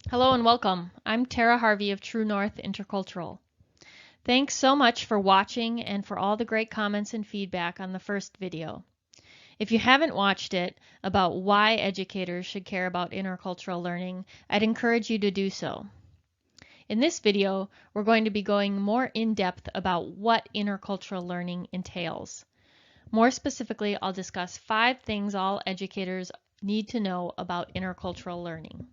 Hello and welcome. I'm Tara Harvey of True North Intercultural. Thanks so much for watching and for all the great comments and feedback on the first video. If you haven't watched it about why educators should care about intercultural learning, I'd encourage you to do so. In this video, we're going to be going more in depth about what intercultural learning entails. More specifically, I'll discuss 5 things all educators need to know about intercultural learning.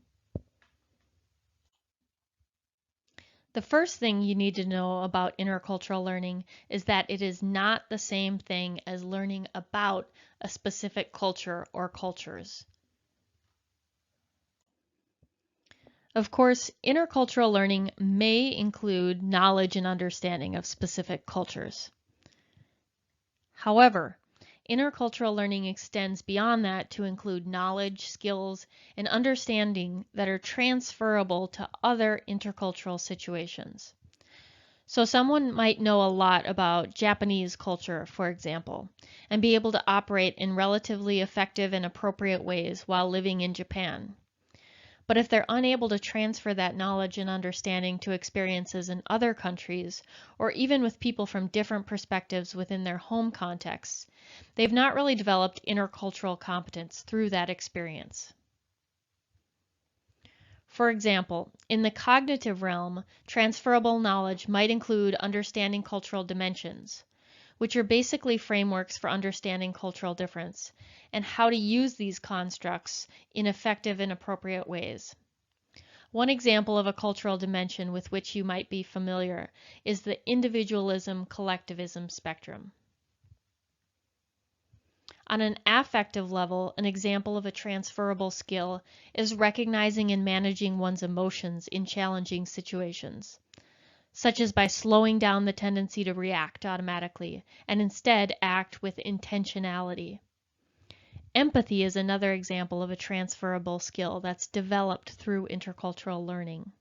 The first thing you need to know about intercultural learning is that it is not the same thing as learning about a specific culture or cultures. Of course, intercultural learning may include knowledge and understanding of specific cultures. However, intercultural learning extends beyond that to include knowledge, skills, and understanding that are transferable to other intercultural situations. So someone might know a lot about Japanese culture, for example, and be able to operate in relatively effective and appropriate ways while living in Japan. But if they're unable to transfer that knowledge and understanding to experiences in other countries, or even with people from different perspectives within their home contexts, they've not really developed intercultural competence through that experience. For example, in the cognitive realm, transferable knowledge might include understanding cultural dimensions, which are basically frameworks for understanding cultural difference, and how to use these constructs in effective and appropriate ways. One example of a cultural dimension with which you might be familiar is the individualism-collectivism spectrum. On an affective level, an example of a transferable skill is recognizing and managing one's emotions in challenging situations, such as by slowing down the tendency to react automatically and instead act with intentionality. Empathy is another example of a transferable skill that's developed through intercultural learning.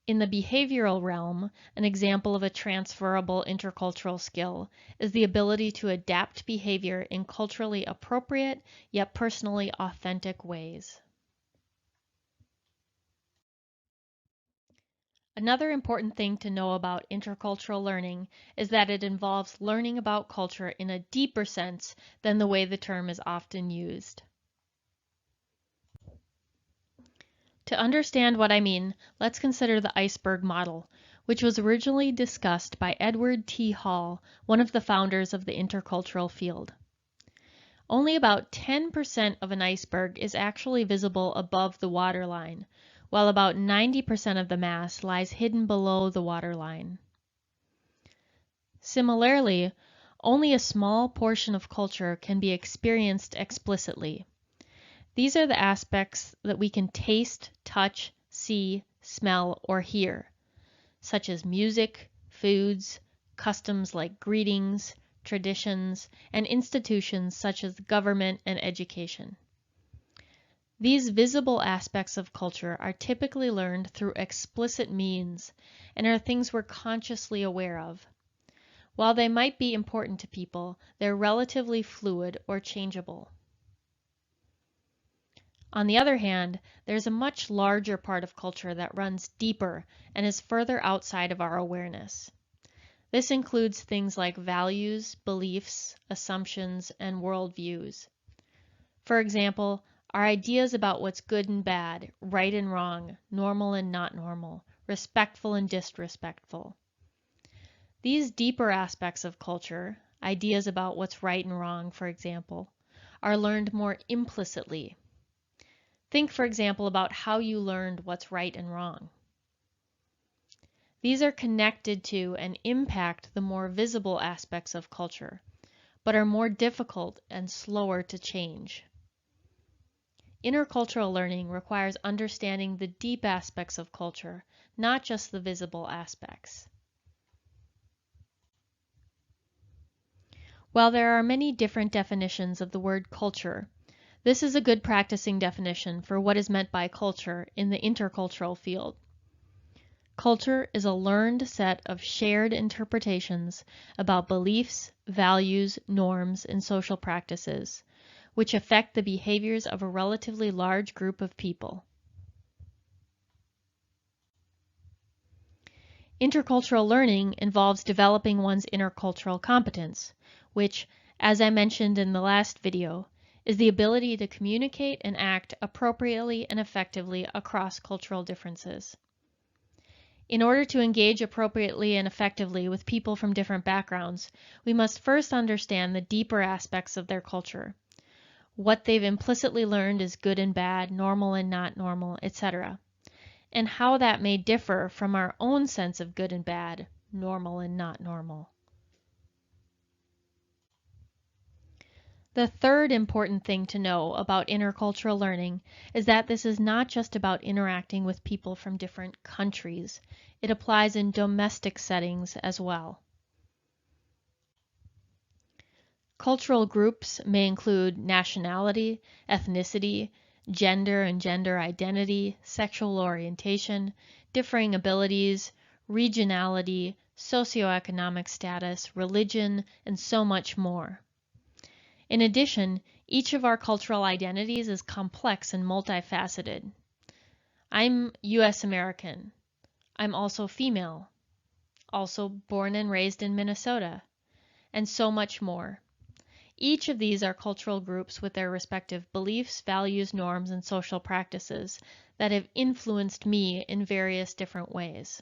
In the behavioral realm, an example of a transferable intercultural skill is the ability to adapt behavior in culturally appropriate yet personally authentic ways. Another important thing to know about intercultural learning is that it involves learning about culture in a deeper sense than the way the term is often used. To understand what I mean, let's consider the iceberg model, which was originally discussed by Edward T. Hall, one of the founders of the intercultural field. Only about 10% of an iceberg is actually visible above the waterline, while about 90% of the mass lies hidden below the waterline. Similarly, only a small portion of culture can be experienced explicitly. These are the aspects that we can taste, touch, see, smell, or hear, such as music, foods, customs like greetings, traditions, and institutions such as government and education. These visible aspects of culture are typically learned through explicit means and are things we're consciously aware of. While they might be important to people, they're relatively fluid or changeable. On the other hand, there's a much larger part of culture that runs deeper and is further outside of our awareness. This includes things like values, beliefs, assumptions, and worldviews. For example, our ideas about what's good and bad, right and wrong, normal and not normal, respectful and disrespectful. These deeper aspects of culture, ideas about what's right and wrong, for example, are learned more implicitly. Think, for example, about how you learned what's right and wrong. These are connected to and impact the more visible aspects of culture, but are more difficult and slower to change. Intercultural learning requires understanding the deep aspects of culture, not just the visible aspects. While there are many different definitions of the word culture, this is a good practicing definition for what is meant by culture in the intercultural field. Culture is a learned set of shared interpretations about beliefs, values, norms, and social practices, which affect the behaviors of a relatively large group of people. Intercultural learning involves developing one's intercultural competence, which, as I mentioned in the last video, is the ability to communicate and act appropriately and effectively across cultural differences. In order to engage appropriately and effectively with people from different backgrounds, we must first understand the deeper aspects of their culture, what they've implicitly learned is good and bad, normal and not normal, etc., and how that may differ from our own sense of good and bad, normal and not normal. The third important thing to know about intercultural learning is that this is not just about interacting with people from different countries. It applies in domestic settings as well. Cultural groups may include nationality, ethnicity, gender and gender identity, sexual orientation, differing abilities, regionality, socioeconomic status, religion, and so much more. In addition, each of our cultural identities is complex and multifaceted. I'm U.S. American. I'm also female, also born and raised in Minnesota, and so much more. Each of these are cultural groups with their respective beliefs, values, norms, and social practices that have influenced me in various different ways.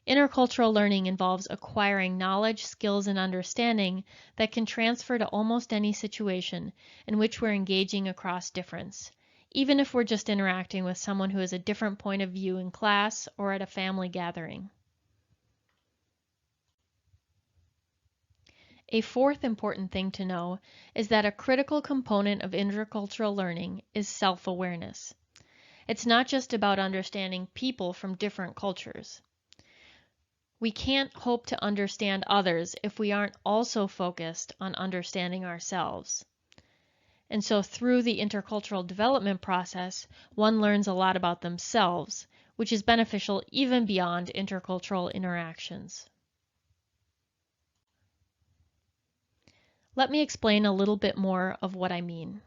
Intercultural learning involves acquiring knowledge, skills, and understanding that can transfer to almost any situation in which we're engaging across difference, even if we're just interacting with someone who has a different point of view in class or at a family gathering. A fourth important thing to know is that a critical component of intercultural learning is self-awareness. It's not just about understanding people from different cultures. We can't hope to understand others if we aren't also focused on understanding ourselves. And so through the intercultural development process, one learns a lot about themselves, which is beneficial even beyond intercultural interactions. Let me explain a little bit more of what I mean.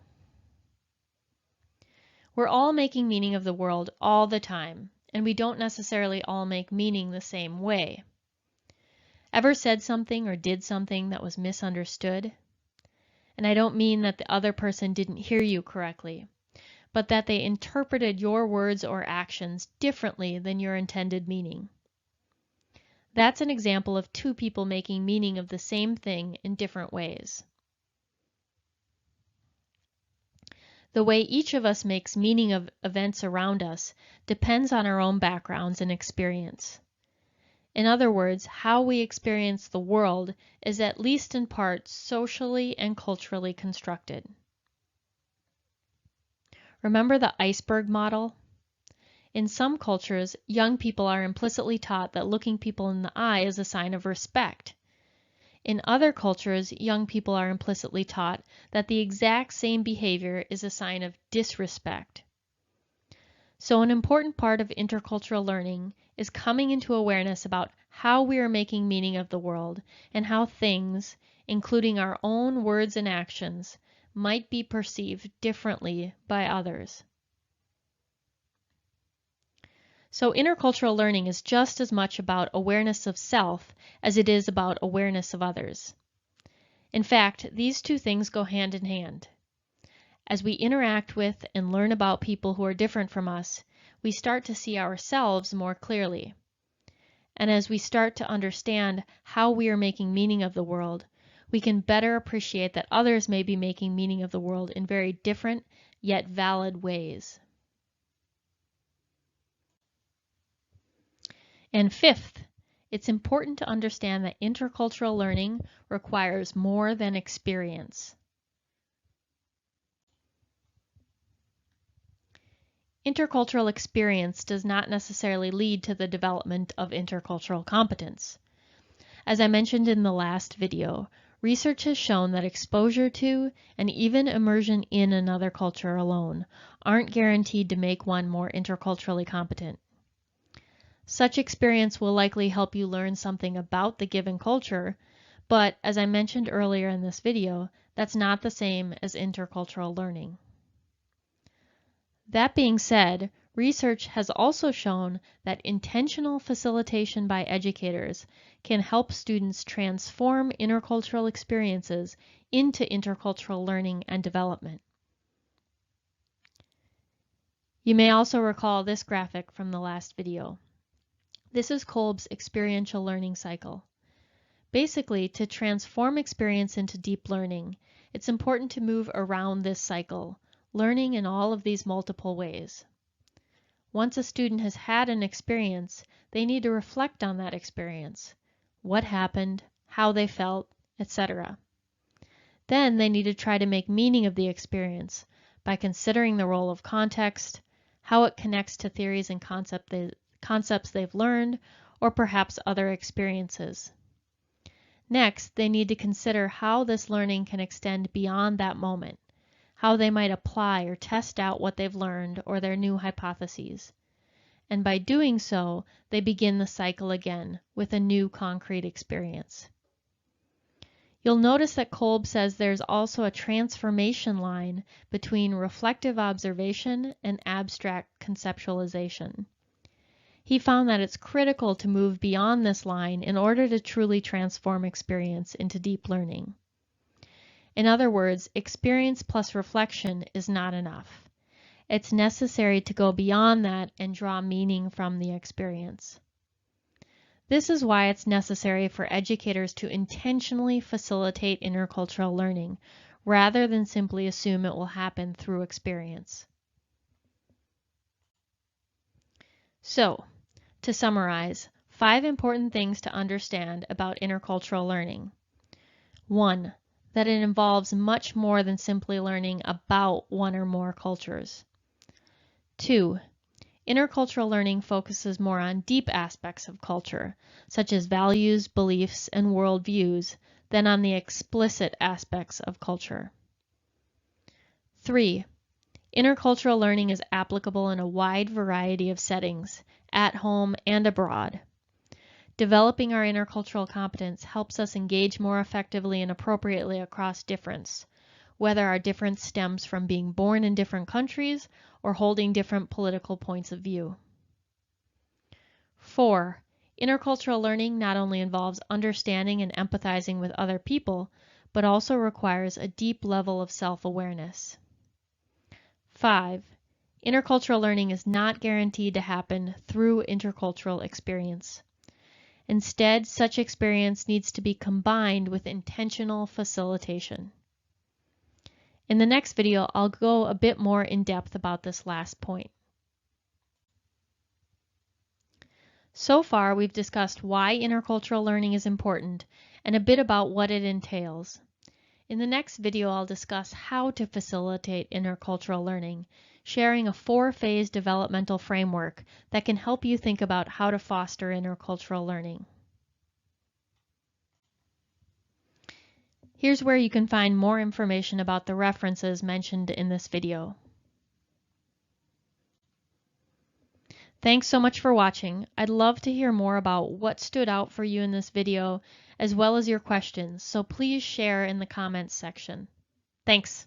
We're all making meaning of the world all the time, and we don't necessarily all make meaning the same way. Ever said something or did something that was misunderstood? And I don't mean that the other person didn't hear you correctly, but that they interpreted your words or actions differently than your intended meaning. That's an example of two people making meaning of the same thing in different ways. The way each of us makes meaning of events around us depends on our own backgrounds and experience. In other words, how we experience the world is at least in part socially and culturally constructed. Remember the iceberg model? In some cultures, young people are implicitly taught that looking people in the eye is a sign of respect. In other cultures, young people are implicitly taught that the exact same behavior is a sign of disrespect. So an important part of intercultural learning is coming into awareness about how we are making meaning of the world and how things, including our own words and actions, might be perceived differently by others. So intercultural learning is just as much about awareness of self as it is about awareness of others. In fact, these two things go hand in hand. As we interact with and learn about people who are different from us, we start to see ourselves more clearly. And as we start to understand how we are making meaning of the world, we can better appreciate that others may be making meaning of the world in very different yet valid ways. And fifth, it's important to understand that intercultural learning requires more than experience. Intercultural experience does not necessarily lead to the development of intercultural competence. As I mentioned in the last video, research has shown that exposure to and even immersion in another culture alone aren't guaranteed to make one more interculturally competent. Such experience will likely help you learn something about the given culture, but as I mentioned earlier in this video, that's not the same as intercultural learning. That being said, Research has also shown that intentional facilitation by educators can help students transform intercultural experiences into intercultural learning and development. You may also recall this graphic from the last video. This is Kolb's experiential learning cycle. Basically, to transform experience into deep learning, it's important to move around this cycle, learning in all of these multiple ways. Once a student has had an experience, they need to reflect on that experience. What happened, how they felt, etc. Then they need to try to make meaning of the experience by considering the role of context, how it connects to theories and concepts they've learned, or perhaps other experiences. Next, they need to consider how this learning can extend beyond that moment, how they might apply or test out what they've learned or their new hypotheses. And by doing so, they begin the cycle again with a new concrete experience. You'll notice that Kolb says there's also a transformation line between reflective observation and abstract conceptualization. He found that it's critical to move beyond this line in order to truly transform experience into deep learning. In other words, experience plus reflection is not enough. It's necessary to go beyond that and draw meaning from the experience. This is why it's necessary for educators to intentionally facilitate intercultural learning, rather than simply assume it will happen through experience. So, to summarize, 5 important things to understand about intercultural learning. 1. That it involves much more than simply learning about one or more cultures. 2. Intercultural learning focuses more on deep aspects of culture, such as values, beliefs, and worldviews, than on the explicit aspects of culture. 3. Intercultural learning is applicable in a wide variety of settings, at home and abroad. Developing our intercultural competence helps us engage more effectively and appropriately across difference, whether our difference stems from being born in different countries or holding different political points of view. 4. Intercultural learning not only involves understanding and empathizing with other people, but also requires a deep level of self-awareness. 5. Intercultural learning is not guaranteed to happen through intercultural experience. Instead, such experience needs to be combined with intentional facilitation. In the next video, I'll go a bit more in depth about this last point. So far, we've discussed why intercultural learning is important and a bit about what it entails. In the next video, I'll discuss how to facilitate intercultural learning, sharing a 4-phase developmental framework that can help you think about how to foster intercultural learning. Here's where you can find more information about the references mentioned in this video. Thanks so much for watching. I'd love to hear more about what stood out for you in this video, as well as your questions, so please share in the comments section. Thanks.